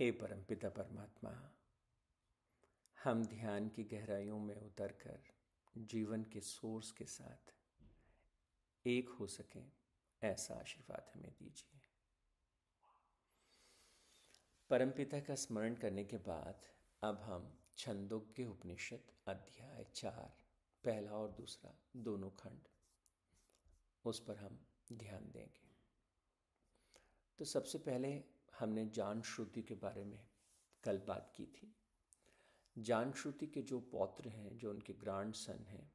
हे परमपिता परमात्मा, हम ध्यान की गहराइयों में उतरकर जीवन के सोर्स के साथ एक हो सकें, ऐसा आशीर्वाद हमें दीजिए। परमपिता का स्मरण करने के बाद अब हम छंदोग्य उपनिषद अध्याय 4 पहला और दूसरा दोनों खंड उस पर हम ध्यान देंगे। तो सबसे पहले हमने जान श्रुति के बारे में कल बात की थी। जान श्रुति के जो पौत्र हैं, जो उनके ग्रैंड सन हैं,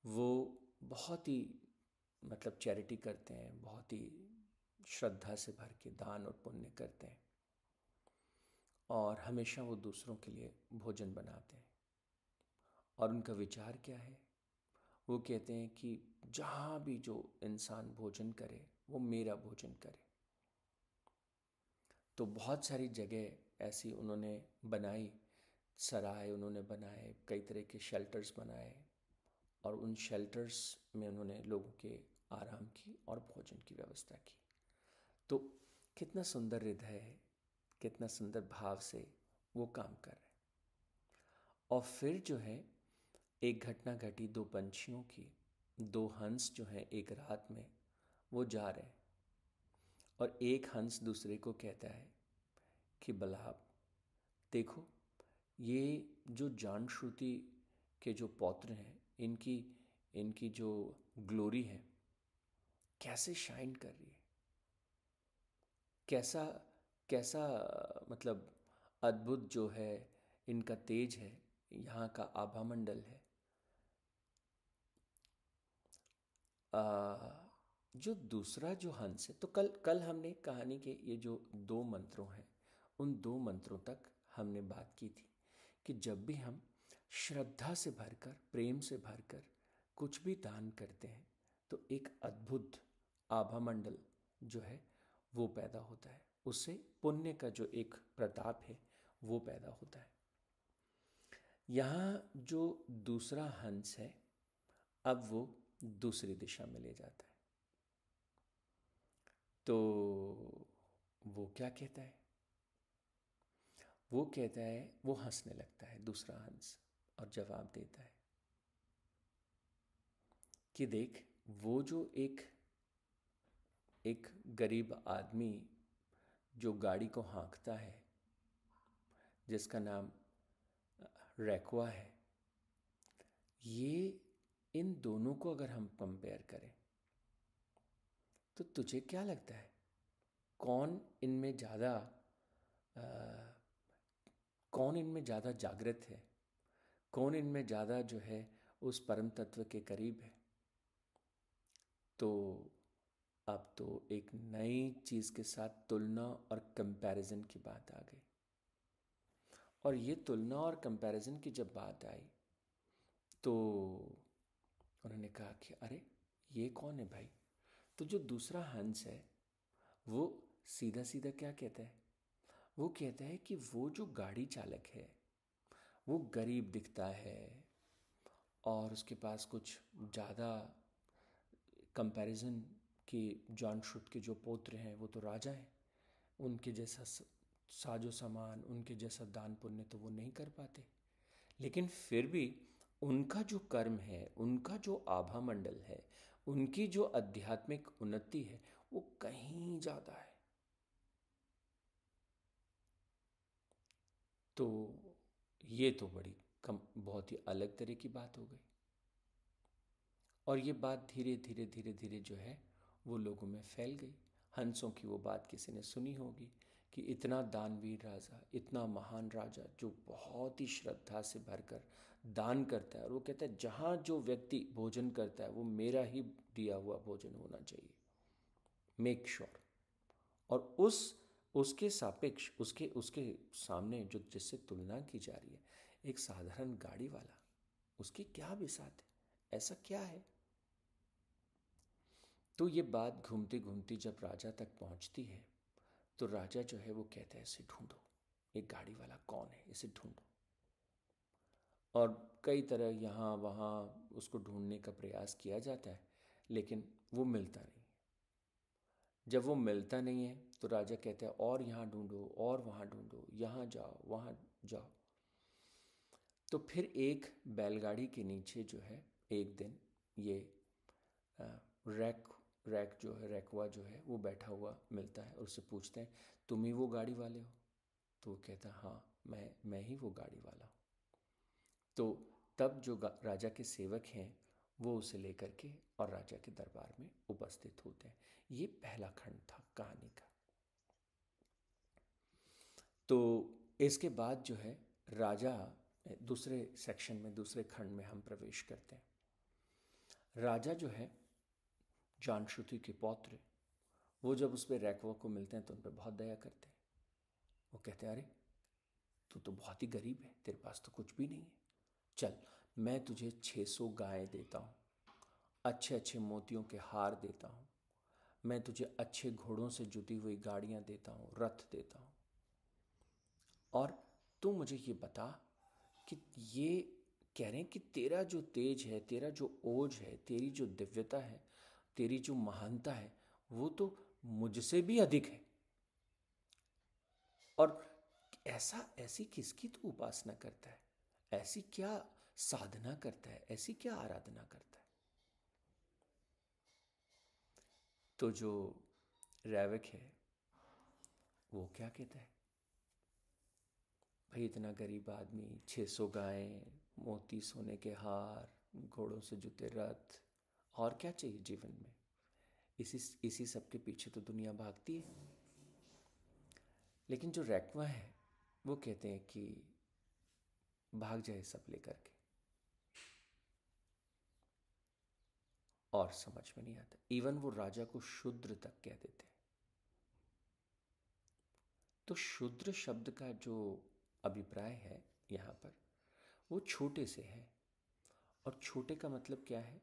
वो बहुत ही चैरिटी करते हैं, बहुत ही श्रद्धा से भर के दान और पुण्य करते हैं और हमेशा वो दूसरों के लिए भोजन बनाते हैं। और उनका विचार क्या है? वो कहते हैं कि जहाँ भी जो इंसान भोजन करे वो मेरा भोजन करे। तो बहुत सारी जगह ऐसी उन्होंने बनाई, सराय उन्होंने बनाए, कई तरह के शेल्टर्स बनाए और उन शेल्टर्स में उन्होंने लोगों के आराम की और भोजन की व्यवस्था की। तो कितना सुंदर हृदय है, कितना सुंदर भाव से वो काम कर रहे हैं। और फिर जो है एक घटना घटी दो पंछियों की। दो हंस जो हैं एक रात में वो जा रहे हैं और एक हंस दूसरे को कहता है कि बलहाब देखो, ये जो जान श्रुति के जो पौत्र हैं, इनकी इनकी जो ग्लोरी है कैसे शाइन कर रही है, कैसा कैसा अद्भुत जो है इनका तेज है, यहाँ का आभा मंडल है। जो दूसरा जो हंस है, तो कल कल हमने कहानी के ये जो दो मंत्रों हैं, उन दो मंत्रों तक हमने बात की थी कि जब भी हम श्रद्धा से भरकर, प्रेम से भरकर कुछ भी दान करते हैं तो एक अद्भुत आभा मंडल जो है वो पैदा होता है। उससे पुण्य का जो एक प्रताप है वो पैदा होता है। यहाँ जो दूसरा हंस है, अब वो दूसरी दिशा में ले जाता है। तो वो क्या कहता है? वो कहता है, वो हंसने लगता है दूसरा हंस और जवाब देता है कि देख, वो जो एक एक गरीब आदमी जो गाड़ी को हाँकता है, जिसका नाम रैक्वा है, ये इन दोनों को अगर हम कंपेयर करें तो तुझे क्या लगता है कौन इनमें ज़्यादा कौन इनमें ज़्यादा जागृत है, कौन इनमें ज़्यादा जो है उस परम तत्व के करीब है? तो अब तो एक नई चीज़ के साथ तुलना और कंपैरिजन की बात आ गई। और ये तुलना और कंपैरिजन की जब बात आई तो उन्होंने कहा कि अरे ये कौन है भाई? तो जो दूसरा हंस है वो सीधा सीधा क्या कहता है? वो कहता है कि वो जो गाड़ी चालक है वो गरीब दिखता है और उसके पास कुछ ज़्यादा कंपैरिजन कि जॉन शुट के जो पौत्र हैं वो तो राजा हैं, उनके जैसा साजो सामान, उनके जैसा दान पुण्य तो वो नहीं कर पाते। लेकिन फिर भी उनका जो कर्म है, उनका जो आभा मंडल है, उनकी जो आध्यात्मिक उन्नति है वो कहीं ज़्यादा है। तो ये तो बड़ी बहुत ही अलग तरह की बात हो गई। और ये बात धीरे धीरे धीरे धीरे जो है वो लोगों में फैल गई। हंसों की वो बात किसी ने सुनी होगी कि इतना दानवीर राजा, इतना महान राजा जो बहुत ही श्रद्धा से भरकर दान करता है, और वो कहता है जहाँ जो व्यक्ति भोजन करता है वो मेरा ही दिया हुआ भोजन होना चाहिए, मेक श्योर। और उसके सापेक्ष, उसके उसके सामने जो जिससे तुलना की जा रही है, एक साधारण गाड़ी वाला, उसकी क्या बिसात है, ऐसा क्या है? तो ये बात घूमती घूमती जब राजा तक पहुंचती है तो राजा जो है वो कहता है इसे ढूंढो, ये गाड़ी वाला कौन है, इसे ढूंढो। और कई तरह यहाँ वहाँ उसको ढूंढने का प्रयास किया जाता है लेकिन वो मिलता नहीं। जब वो मिलता नहीं है तो राजा कहता है और यहाँ ढूंढो और वहाँ ढूंढो, यहाँ जाओ वहाँ जाओ। तो फिर एक बैलगाड़ी के नीचे जो है एक दिन ये अ, रैक रैक जो है, रैकवा जो है, वो बैठा हुआ मिलता है और उससे पूछते हैं तुम ही वो गाड़ी वाले हो? तो वो कहता है हाँ, मैं ही वो गाड़ी वाला हूँ। तो तब जो राजा के सेवक हैं वो उसे लेकर के और राजा के दरबार में उपस्थित होते हैं। ये पहला खंड था कहानी का। तो इसके बाद जो है राजा, दूसरे सेक्शन में, दूसरे खंड में हम प्रवेश करते हैं। राजा जो है जानश्रुति के पौत्र, वो जब उस पर रैकवा को मिलते हैं तो उन पर बहुत दया करते हैं। वो कहते हैं अरे तू तो बहुत ही गरीब है, तेरे पास तो कुछ भी नहीं है, चल मैं तुझे 600 गायें देता हूँ, अच्छे अच्छे मोतियों के हार देता हूँ, मैं तुझे अच्छे घोड़ों से जुती हुई गाड़ियाँ देता हूँ, रथ देता हूँ, और तू मुझे ये बता कि ये कह रहे हैं कि तेरा जो तेज है, तेरा जो ओज है, तेरी जो दिव्यता है, तेरी जो महानता है, वो तो मुझसे भी अधिक है। और ऐसी किसकी तू उपासना करता है? ऐसी क्या साधना करता है? ऐसी क्या आराधना करता है? तो जो रैवक है वो क्या कहता है, भाई इतना गरीब आदमी, 600 गायें, मोती सोने के हार, घोड़ों से जुते रथ, और क्या चाहिए जीवन में? इसी इसी सब के पीछे तो दुनिया भागती है। लेकिन जो रैक्वा है वो कहते हैं कि भाग जाए सब लेकर के। और समझ में नहीं आता, इवन वो राजा को शूद्र तक कह देते हैं। तो शूद्र शब्द का जो अभिप्राय है यहाँ पर, वो छोटे से है। और छोटे का मतलब क्या है?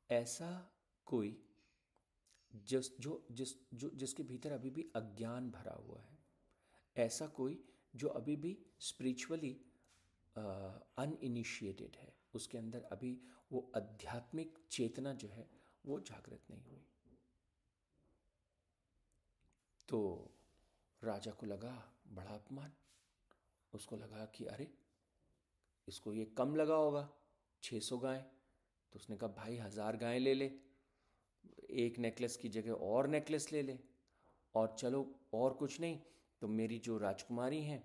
ऐसा कोई जिसके भीतर अभी भी अज्ञान भरा हुआ है, ऐसा कोई जो अभी भी स्पिरिचुअली अनइनिशिएटेड है, उसके अंदर अभी वो आध्यात्मिक चेतना जो है वो जागृत नहीं हुई। तो राजा को लगा बड़ा अपमान, उसको लगा कि अरे इसको ये कम लगा होगा, 600 गायें। तो उसने कहा भाई 1000 गायें ले ले, एक नेकलेस की जगह और नेकलेस ले ले, और चलो और कुछ नहीं तो मेरी जो राजकुमारी हैं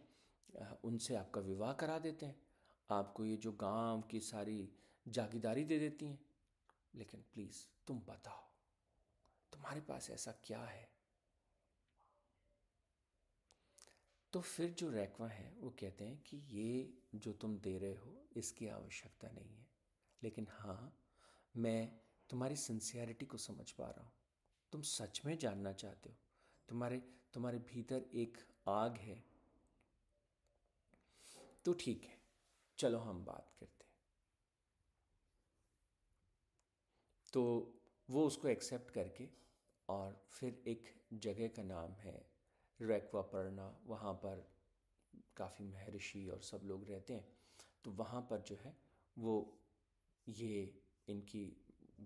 उनसे आपका विवाह करा देते हैं, आपको ये जो गांव की सारी जागीरदारी दे देती हैं। लेकिन प्लीज़ तुम बताओ तुम्हारे पास ऐसा क्या है? तो फिर जो रैक्वा है वो कहते हैं कि ये जो तुम दे रहे हो इसकी आवश्यकता नहीं है, लेकिन हाँ मैं तुम्हारी सिंसियरिटी को समझ पा रहा हूँ, तुम सच में जानना चाहते हो, तुम्हारे तुम्हारे भीतर एक आग है। तो ठीक है, चलो हम बात करते हैं। तो वो उसको एक्सेप्ट करके, और फिर एक जगह का नाम है रैक्वापर्णा, वहाँ पर काफ़ी महर्षि और सब लोग रहते हैं। तो वहाँ पर जो है वो ये इनकी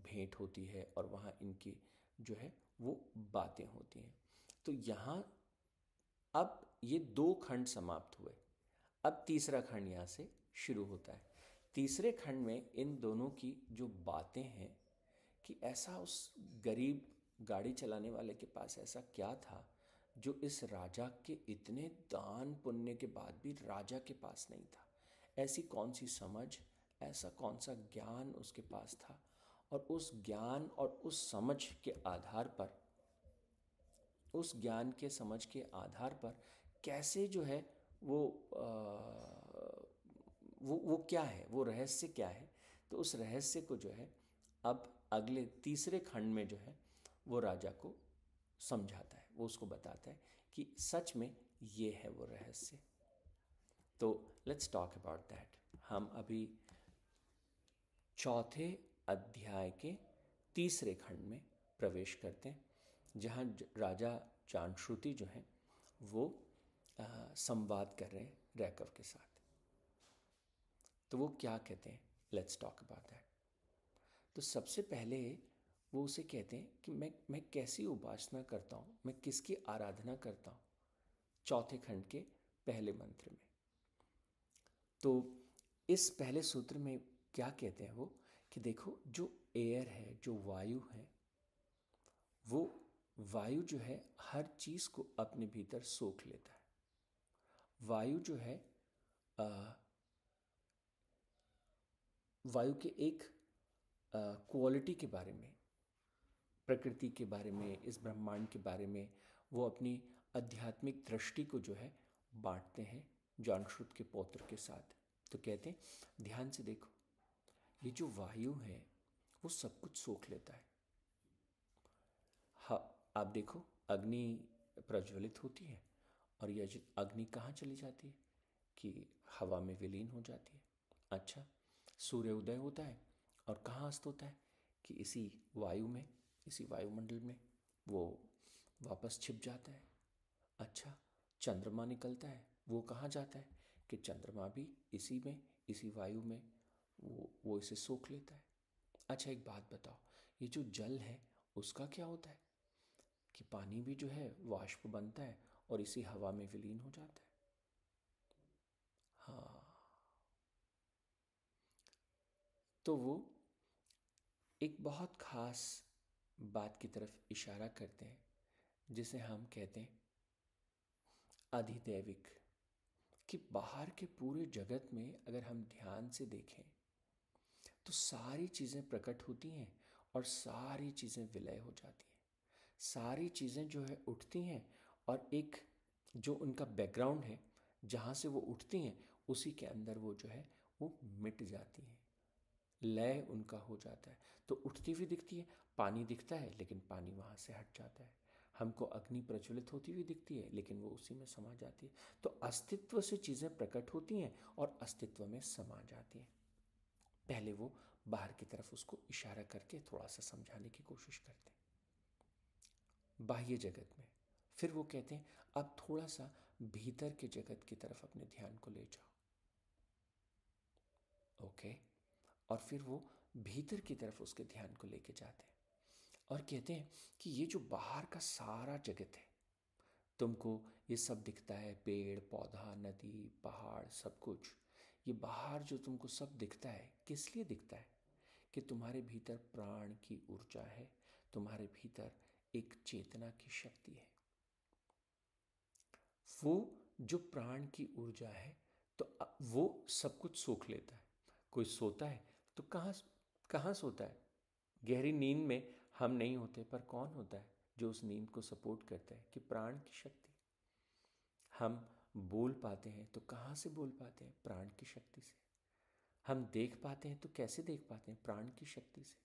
भेंट होती है और वहाँ इनकी जो है वो बातें होती हैं। तो यहाँ अब ये 2 खंड समाप्त हुए, अब तीसरा खंड यहाँ से शुरू होता है। तीसरे खंड में इन दोनों की जो बातें हैं कि ऐसा उस गरीब गाड़ी चलाने वाले के पास ऐसा क्या था जो इस राजा के इतने दान पुण्य के बाद भी राजा के पास नहीं था। ऐसी कौन सी समझ, ऐसा कौन सा ज्ञान उसके पास था, और उस ज्ञान और उस समझ के आधार पर, उस ज्ञान के समझ के आधार पर कैसे जो है वो वो क्या है, वो रहस्य क्या है। तो उस रहस्य को जो है अब अगले तीसरे खंड में जो है वो राजा को समझाता है, वो उसको बताता है कि सच में ये है वो रहस्य। तो लेट्स टॉक अबाउट दैट। हम अभी चौथे अध्याय के तीसरे खंड में प्रवेश करते हैं, जहाँ राजा जानश्रुति जो हैं वो संवाद कर रहे हैं रैकव के साथ। तो वो क्या कहते हैं, लेट्स टॉक अबाउट दैट। तो सबसे पहले वो उसे कहते हैं कि मैं कैसी उपासना करता हूँ, मैं किसकी आराधना करता हूँ, चौथे खंड के पहले मंत्र में। तो इस पहले सूत्र में क्या कहते हैं वो, कि देखो जो एयर है, जो वायु है, वो वायु जो है हर चीज़ को अपने भीतर सोख लेता है। वायु जो है वायु के एक क्वालिटी के बारे में, प्रकृति के बारे में, इस ब्रह्मांड के बारे में वो अपनी आध्यात्मिक दृष्टि को जो है बांटते हैं जानश्रुत के पौत्र के साथ। तो कहते हैं ध्यान से देखो, ये जो वायु है वो सब कुछ सोख लेता है। हाँ, आप देखो अग्नि प्रज्वलित होती है और यह अग्नि कहाँ चली जाती है, कि हवा में विलीन हो जाती है। अच्छा, सूर्य उदय होता है और कहाँ अस्त होता है, कि इसी वायु में, इसी वायुमंडल में वो वापस छिप जाता है। अच्छा, चंद्रमा निकलता है, वो कहाँ जाता है, कि चंद्रमा भी इसी में, इसी वायु में वो इसे सोख लेता है। अच्छा, एक बात बताओ, ये जो जल है उसका क्या होता है, कि पानी भी जो है वाष्प बनता है और इसी हवा में विलीन हो जाता है। हाँ, तो वो एक बहुत खास बात की तरफ इशारा करते हैं, जिसे हम कहते हैं अधिदैविक। कि बाहर के पूरे जगत में अगर हम ध्यान से देखें तो सारी चीज़ें प्रकट होती हैं और सारी चीज़ें विलय हो जाती हैं। सारी चीज़ें जो है उठती हैं और एक जो उनका बैकग्राउंड है, जहाँ से वो उठती हैं उसी के अंदर वो जो है वो मिट जाती हैं, लय उनका हो जाता है। तो उठती हुई दिखती है, पानी दिखता है लेकिन पानी वहाँ से हट जाता है। हमको अग्नि प्रज्वलित होती हुई दिखती है लेकिन वो उसी में समा जाती है। तो अस्तित्व से चीज़ें प्रकट होती हैं और अस्तित्व में समा जाती हैं। पहले वो बाहर की तरफ उसको इशारा करके थोड़ा सा समझाने की कोशिश करते हैं बाह्य जगत में। फिर वो कहते हैं अब थोड़ा सा भीतर के जगत की तरफ अपने ध्यान को ले जाओ। ओके, और फिर वो भीतर की तरफ उसके ध्यान को लेके जाते हैं और कहते हैं कि ये जो बाहर का सारा जगत है, तुमको ये सब दिखता है, पेड़ पौधा नदी पहाड़ सब कुछ, ये बाहर जो तुमको सब दिखता है किस लिए दिखता है, कि तुम्हारे भीतर प्राण की ऊर्जा है, तुम्हारे भीतर एक चेतना की शक्ति है। वो जो प्राण की ऊर्जा है तो वो सब कुछ सोख लेता है। कोई सोता है तो कहाँ कहाँ सोता है, गहरी नींद में हम नहीं होते, पर कौन होता है जो उस नींद को सपोर्ट करता है, कि प्राण की शक्ति। हम बोल पाते हैं तो कहाँ से बोल पाते हैं, प्राण की शक्ति से। हम देख पाते हैं तो कैसे देख पाते हैं, प्राण की शक्ति से।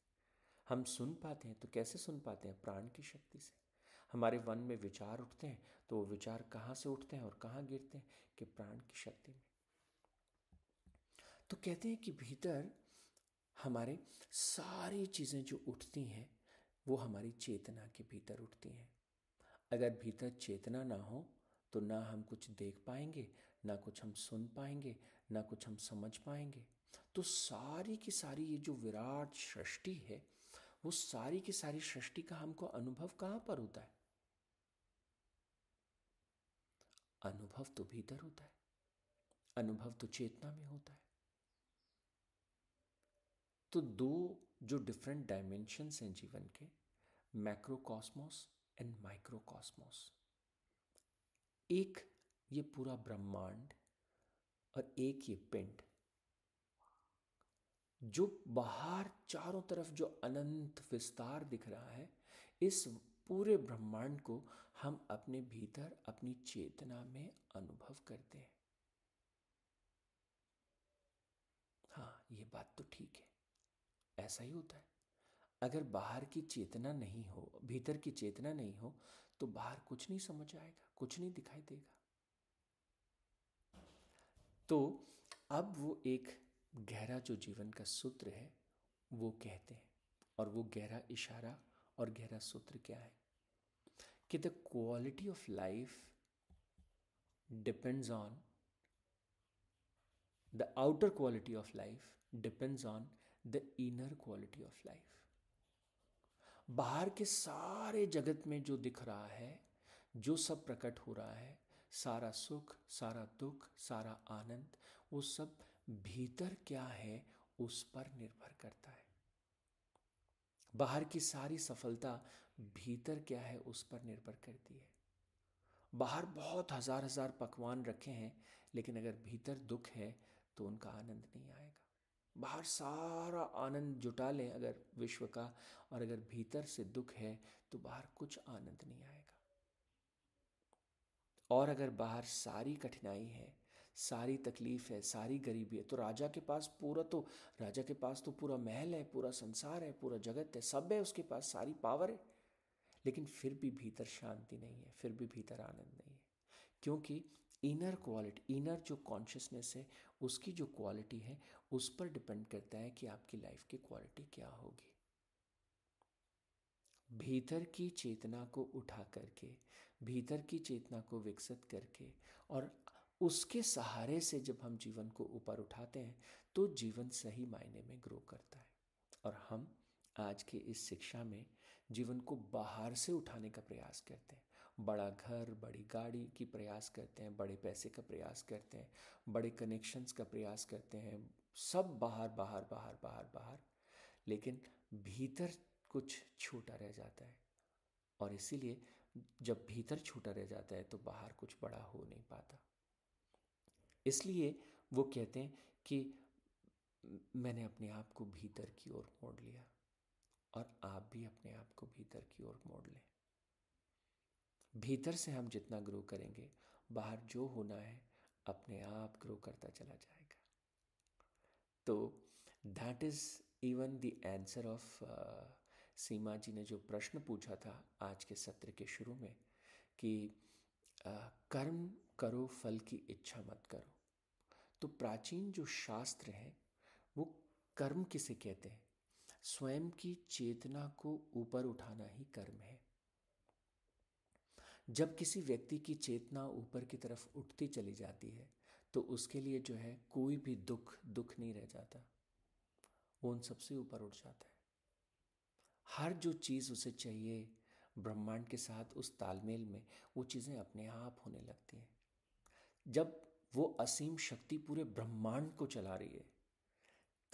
हम सुन पाते हैं तो कैसे सुन पाते हैं, प्राण की शक्ति से। हमारे मन में विचार उठते हैं तो वो विचार कहाँ से उठते हैं और कहाँ गिरते हैं, कि प्राण की शक्ति में। तो कहते हैं कि भीतर हमारे सारी चीज़ें जो उठती हैं वो हमारी चेतना के भीतर उठती हैं। अगर भीतर चेतना ना हो तो ना हम कुछ देख पाएंगे, ना कुछ हम सुन पाएंगे, ना कुछ हम समझ पाएंगे। तो सारी की सारी ये जो विराट सृष्टि है, वो सारी की सारी सृष्टि का हमको अनुभव कहाँ पर होता है, अनुभव तो भीतर होता है, अनुभव तो चेतना में होता है। तो दो जो डिफरेंट डायमेंशंस हैं जीवन के, मैक्रोकॉस्मोस एंड माइक्रोकॉस्मोस। एक ये पूरा ब्रह्मांड और एक ये पिंड, जो बाहर चारों तरफ जो अनंत विस्तार दिख रहा है, इस पूरे ब्रह्मांड को हम अपने भीतर अपनी चेतना में अनुभव करते हैं। हाँ, ये बात तो ठीक है, ऐसा ही होता है। अगर बाहर की चेतना नहीं हो, भीतर की चेतना नहीं हो, तो बाहर कुछ नहीं समझ आएगा, कुछ नहीं दिखाई देगा। तो अब वो एक गहरा जो जीवन का सूत्र है वो कहते हैं, और वो गहरा इशारा और गहरा सूत्र क्या है, कि the quality of life depends on the outer quality of life depends on the inner quality of life. बाहर के सारे जगत में जो दिख रहा है, जो सब प्रकट हो रहा है, सारा सुख, सारा दुख, सारा आनंद, वो सब भीतर क्या है उस पर निर्भर करता है। बाहर की सारी सफलता भीतर क्या है उस पर निर्भर करती है। बाहर बहुत हजार हजार पकवान रखे हैं, लेकिन अगर भीतर दुख है तो उनका आनंद नहीं आएगा। बाहर सारा आनंद जुटा लें अगर विश्व का, और अगर भीतर से दुख है तो बाहर कुछ आनंद नहीं आएगा। और अगर बाहर सारी कठिनाई है, सारी तकलीफ है, सारी गरीबी है, तो राजा के पास तो पूरा महल है, पूरा संसार है, पूरा जगत है, सब है उसके पास, सारी पावर है, लेकिन फिर भी भीतर शांति नहीं है, फिर भी भीतर आनंद नहीं है। क्योंकि इनर क्वालिटी, इनर जो कॉन्शियसनेस है, उसकी जो क्वालिटी है उस पर डिपेंड करता है कि आपकी लाइफ की क्वालिटी क्या होगी। भीतर की चेतना को उठा करके, भीतर की चेतना को विकसित करके, और उसके सहारे से जब हम जीवन को ऊपर उठाते हैं तो जीवन सही मायने में ग्रो करता है। और हम आज के इस शिक्षा में जीवन को बाहर से उठाने का प्रयास करते हैं। बड़ा घर, बड़ी गाड़ी की प्रयास करते हैं, बड़े पैसे का प्रयास करते हैं, बड़े कनेक्शंस का प्रयास करते हैं, सब बाहर बाहर बाहर बाहर बाहर, लेकिन भीतर कुछ छूटा रह जाता है। और इसीलिए जब भीतर छूटा रह जाता है तो बाहर कुछ बड़ा हो नहीं पाता। इसलिए वो कहते हैं कि मैंने अपने आप को भीतर की ओर मोड़ लिया, और आप भी अपने आप को भीतर की ओर मोड़ लें। भीतर से हम जितना ग्रो करेंगे, बाहर जो होना है अपने आप ग्रो करता चला जाएगा। तो that is even the answer of Seema ji ने जो प्रश्न पूछा था आज के सत्र के शुरू में कि कर्म करो फल की इच्छा मत करो। तो प्राचीन जो शास्त्र हैं वो कर्म किसे कहते हैं? स्वयं की चेतना को ऊपर उठाना ही कर्म है। जब किसी व्यक्ति की चेतना ऊपर की तरफ उठती चली जाती है तो उसके लिए जो है कोई भी दुख दुख नहीं रह जाता, वो उन सबसे ऊपर उठ जाता है। हर जो चीज़ उसे चाहिए ब्रह्मांड के साथ उस तालमेल में, वो चीज़ें अपने आप होने लगती हैं। जब वो असीम शक्ति पूरे ब्रह्मांड को चला रही है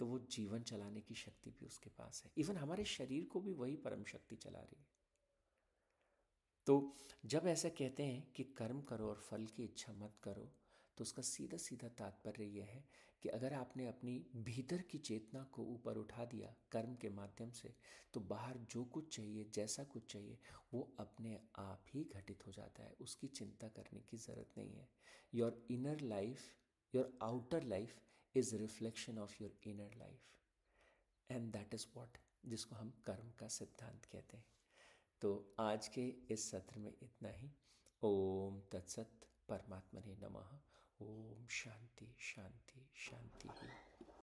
तो वो जीवन चलाने की शक्ति भी उसके पास है। इवन हमारे शरीर को भी वही परम शक्ति चला रही है। तो जब ऐसा कहते हैं कि कर्म करो और फल की इच्छा मत करो, तो उसका सीधा सीधा तात्पर्य यह है कि अगर आपने अपनी भीतर की चेतना को ऊपर उठा दिया कर्म के माध्यम से, तो बाहर जो कुछ चाहिए, जैसा कुछ चाहिए, वो अपने आप ही घटित हो जाता है। उसकी चिंता करने की ज़रूरत नहीं है। Your inner life, your outer life is reflection of your inner life, and that is what, जिसको हम कर्म का सिद्धांत कहते हैं। तो आज के इस सत्र में इतना ही। ओम तत्सत, परमात्मने नमः। ओम शांति शांति शांति ही।